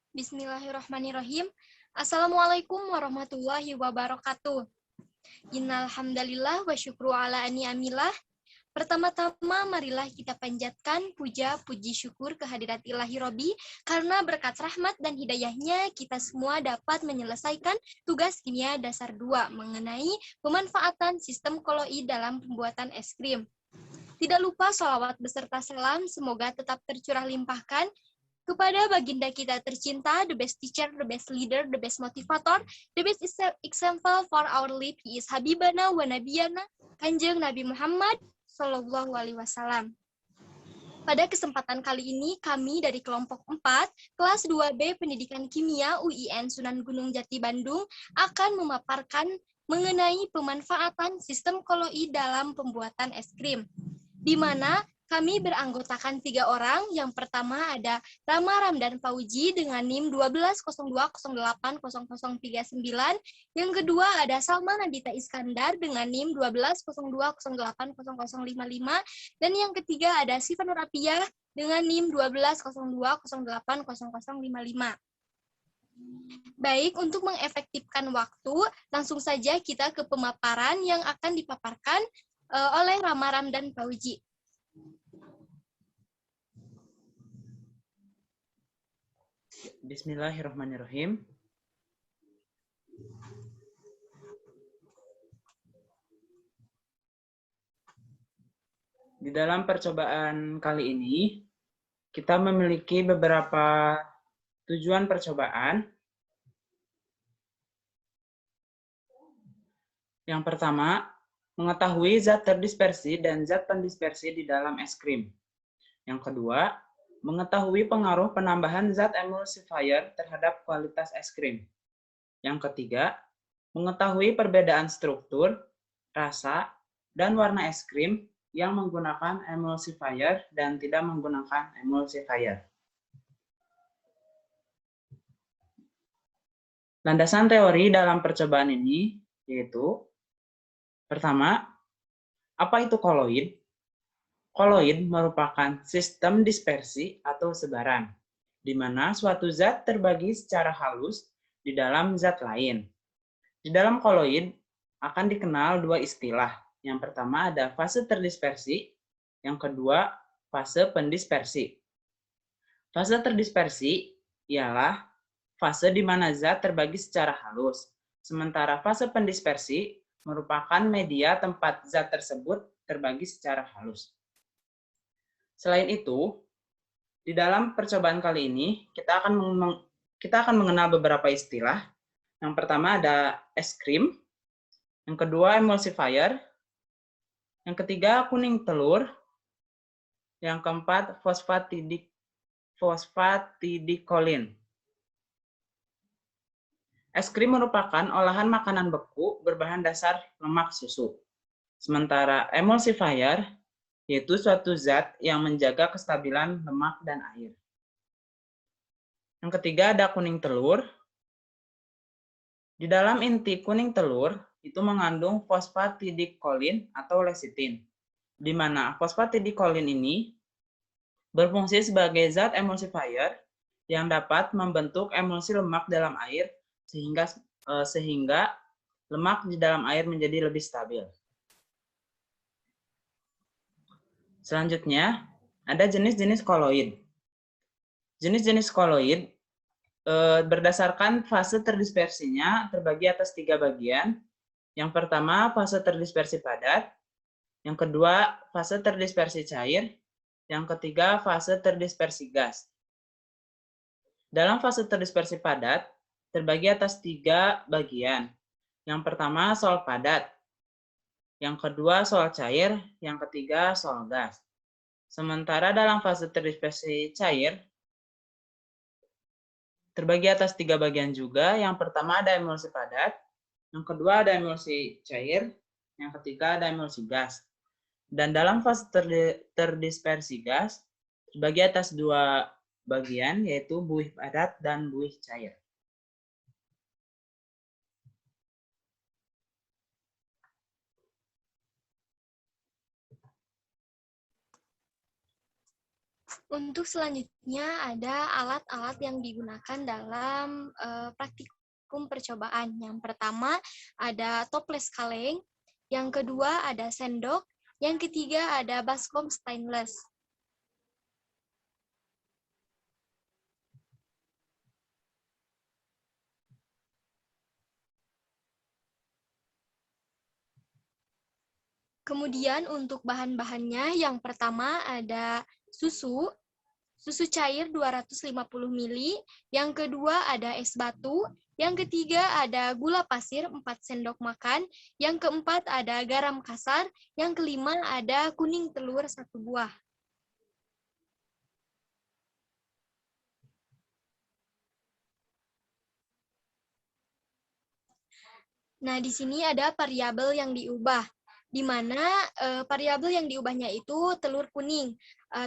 Bismillahirrahmanirrahim. Assalamualaikum warahmatullahi wabarakatuh. Innal hamdalillah wa syukru ala ni'amillah. Pertama-tama marilah kita panjatkan puja puji syukur kehadirat Ilahi Robbi karena berkat rahmat dan hidayahnya kita semua dapat menyelesaikan tugas kimia dasar 2 mengenai pemanfaatan sistem kolloid dalam pembuatan es krim. Tidak lupa sholawat beserta salam semoga tetap tercurah limpahkan kepada baginda kita tercinta, the best teacher, the best leader, the best motivator, the best example for our life. He is Habibana wa Nabiyana, Kanjeng Nabi Muhammad Sallallahu Alaihi Wasallam. Pada kesempatan kali ini, kami dari kelompok 4, kelas 2B Pendidikan Kimia UIN Sunan Gunung Jati Bandung akan memaparkan mengenai pemanfaatan sistem kolloid dalam pembuatan es krim, di mana kami beranggotakan 3 orang. Yang pertama ada Rama Ramdan Fauji dengan NIM 12.08.0039. Yang kedua ada Salma Nabita Iskandar dengan NIM 12.08.0055. Dan yang ketiga ada Siva Nur Apiyah dengan NIM 12.08.0055. Baik, untuk mengefektifkan waktu, langsung saja kita ke pemaparan yang akan dipaparkan oleh Rama Ramdan Fauji. Bismillahirrahmanirrahim. Di dalam percobaan kali ini, kita memiliki beberapa tujuan percobaan. Yang pertama, mengetahui zat terdispersi dan zat pendispersi di dalam es krim. Yang kedua, mengetahui pengaruh penambahan zat emulsifier terhadap kualitas es krim. Yang ketiga, mengetahui perbedaan struktur, rasa, dan warna es krim yang menggunakan emulsifier dan tidak menggunakan emulsifier. Landasan teori dalam percobaan ini yaitu: pertama, apa itu kolloid? Kolloid merupakan sistem dispersi atau sebaran, di mana suatu zat terbagi secara halus di dalam zat lain. Di dalam kolloid akan dikenal 2 istilah. Yang pertama ada fase terdispersi, yang kedua fase pendispersi. Fase terdispersi ialah fase di mana zat terbagi secara halus, sementara fase pendispersi merupakan media tempat zat tersebut terbagi secara halus. Selain itu, di dalam percobaan kali ini, kita akan mengenal beberapa istilah. Yang pertama ada es krim, yang kedua emulsifier, yang ketiga kuning telur, yang keempat fosfatidikoline. Es krim merupakan olahan makanan beku berbahan dasar lemak susu. Sementara emulsifier yaitu suatu zat yang menjaga kestabilan lemak dan air. Yang ketiga ada kuning telur. Di dalam inti kuning telur itu mengandung fosfatidikoline atau lecitin, di mana fosfatidikoline ini berfungsi sebagai zat emulsifier yang dapat membentuk emulsi lemak dalam air sehingga lemak di dalam air menjadi lebih stabil. Selanjutnya, ada jenis-jenis kolloid. Jenis-jenis kolloid berdasarkan fase terdispersinya terbagi atas 3 bagian. Yang pertama, fase terdispersi padat. Yang kedua, fase terdispersi cair. Yang ketiga, fase terdispersi gas. Dalam fase terdispersi padat, terbagi atas 3 bagian. Yang pertama, sol padat. Yang kedua, sol cair. Yang ketiga, sol gas. Sementara dalam fase terdispersi cair, terbagi atas 3 bagian juga. Yang pertama ada emulsi padat, yang kedua ada emulsi cair, yang ketiga ada emulsi gas. Dan dalam fase terdispersi gas, terbagi atas 2 bagian, yaitu buih padat dan buih cair. Untuk selanjutnya ada alat-alat yang digunakan dalam praktikum percobaan. Yang pertama ada toples kaleng, yang kedua ada sendok, yang ketiga ada baskom stainless. Kemudian untuk bahan-bahannya, yang pertama ada susu cair 250 ml, yang kedua ada es batu, yang ketiga ada gula pasir 4 sendok makan, yang keempat ada garam kasar, yang kelima ada kuning telur 1 buah. Nah, di sini ada variabel yang diubah, di mana variabel yang diubahnya itu telur kuning.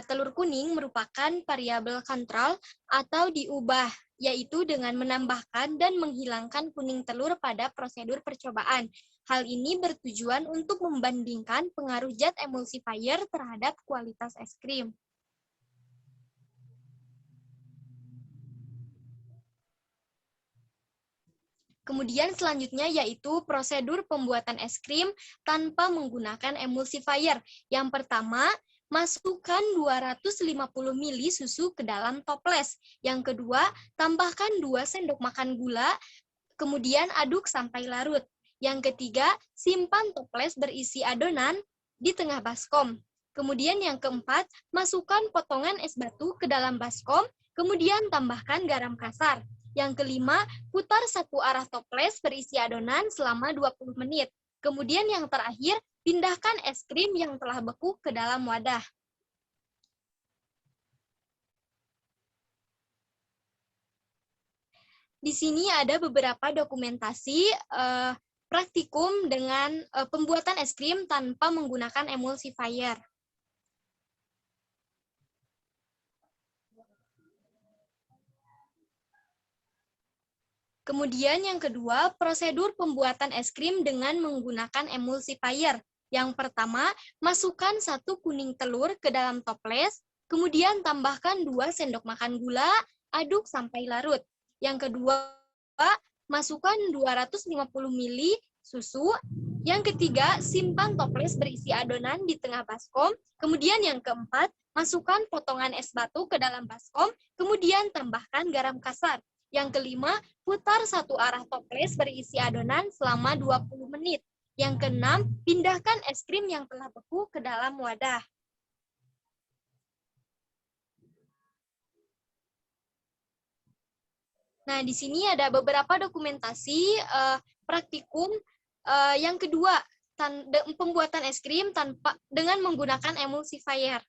Telur kuning merupakan variabel kontrol atau diubah, yaitu dengan menambahkan dan menghilangkan kuning telur pada prosedur percobaan. Hal ini bertujuan untuk membandingkan pengaruh zat emulsifier terhadap kualitas es krim. Kemudian selanjutnya yaitu prosedur pembuatan es krim tanpa menggunakan emulsifier. Yang pertama, masukkan 250 ml susu ke dalam toples. Yang kedua, tambahkan 2 sendok makan gula, kemudian aduk sampai larut. Yang ketiga, simpan toples berisi adonan di tengah baskom. Kemudian yang keempat, masukkan potongan es batu ke dalam baskom, kemudian tambahkan garam kasar. Yang kelima, putar satu arah toples berisi adonan selama 20 menit. Kemudian yang terakhir, pindahkan es krim yang telah beku ke dalam wadah. Di sini ada beberapa dokumentasi praktikum dengan pembuatan es krim tanpa menggunakan emulsifier. Kemudian yang kedua, prosedur pembuatan es krim dengan menggunakan emulsifier. Yang pertama, masukkan 1 kuning telur ke dalam toples, kemudian tambahkan 2 sendok makan gula, aduk sampai larut. Yang kedua, masukkan 250 ml susu. Yang ketiga, simpan toples berisi adonan di tengah baskom. Kemudian yang keempat, masukkan potongan es batu ke dalam baskom, kemudian tambahkan garam kasar. Yang kelima, putar satu arah toples berisi adonan selama 20 menit. Yang keenam, pindahkan es krim yang telah beku ke dalam wadah. Nah, di sini ada beberapa dokumentasi praktikum yang kedua, pembuatan es krim dengan menggunakan emulsifier.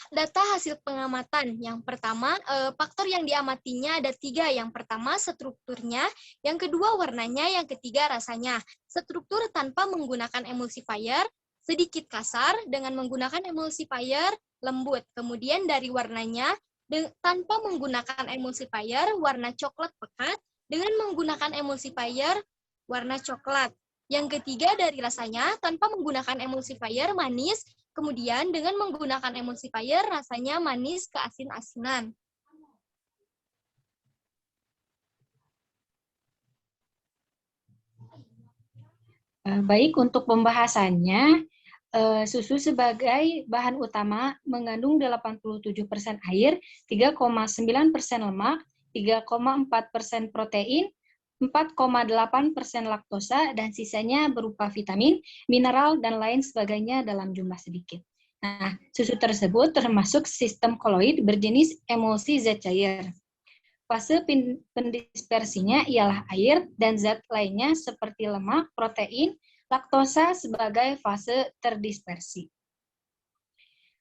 Data hasil pengamatan. Yang pertama, faktor yang diamatinya ada 3. Yang pertama, strukturnya. Yang kedua, warnanya. Yang ketiga, rasanya. Struktur tanpa menggunakan emulsifier, sedikit kasar. Dengan menggunakan emulsifier, lembut. Kemudian dari warnanya, tanpa menggunakan emulsifier, warna coklat pekat. Dengan menggunakan emulsifier, warna coklat. Yang ketiga, dari rasanya, tanpa menggunakan emulsifier, manis. Kemudian dengan menggunakan emulsifier, rasanya manis keasin-asinan. Baik, untuk pembahasannya, susu sebagai bahan utama mengandung 87% air, 3,9% lemak, 3,4% protein, 4,8% laktosa, dan sisanya berupa vitamin, mineral, dan lain sebagainya dalam jumlah sedikit. Nah, susu tersebut termasuk sistem koloid berjenis emulsi zat cair. Fase pendispersinya ialah air dan zat lainnya seperti lemak, protein, laktosa sebagai fase terdispersi.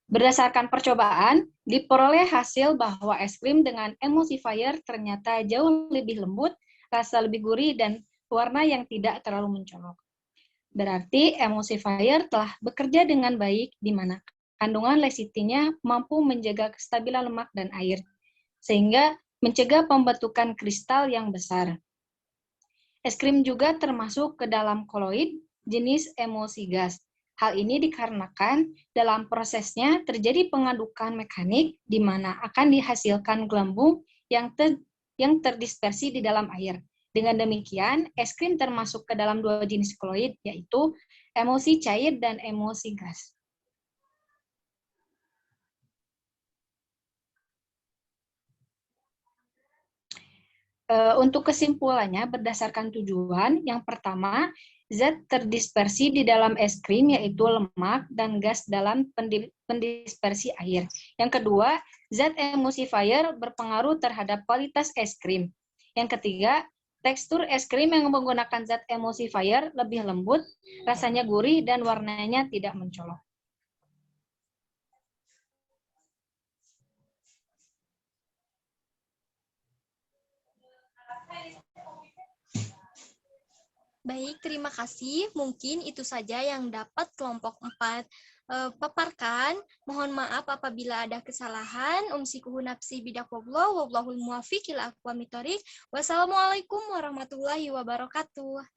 Berdasarkan percobaan, diperoleh hasil bahwa es krim dengan emulsifier ternyata jauh lebih lembut, rasa lebih gurih, dan warna yang tidak terlalu mencolok. Berarti emulsifier telah bekerja dengan baik di mana kandungan lecithinnya mampu menjaga kestabilan lemak dan air, sehingga mencegah pembentukan kristal yang besar. Es krim juga termasuk ke dalam koloid jenis emulsi gas. Hal ini dikarenakan dalam prosesnya terjadi pengadukan mekanik di mana akan dihasilkan gelembung yang terdispersi di dalam air. Dengan demikian, es krim termasuk ke dalam dua jenis koloid, yaitu emulsi cair dan emulsi gas. Untuk kesimpulannya, berdasarkan tujuan, yang pertama, zat terdispersi di dalam es krim yaitu lemak dan gas dalam pendispersi air. Yang kedua, zat emulsifier berpengaruh terhadap kualitas es krim. Yang ketiga, tekstur es krim yang menggunakan zat emulsifier lebih lembut, rasanya gurih, dan warnanya tidak mencolok. Baik, terima kasih. Mungkin itu saja yang dapat kelompok 4 paparkan. Mohon maaf apabila ada kesalahan. Umsikuhu nafsi bidakwallah, wallahul muwaffiq ila aqwamit thoriq. Wassalamualaikum warahmatullahi wabarakatuh.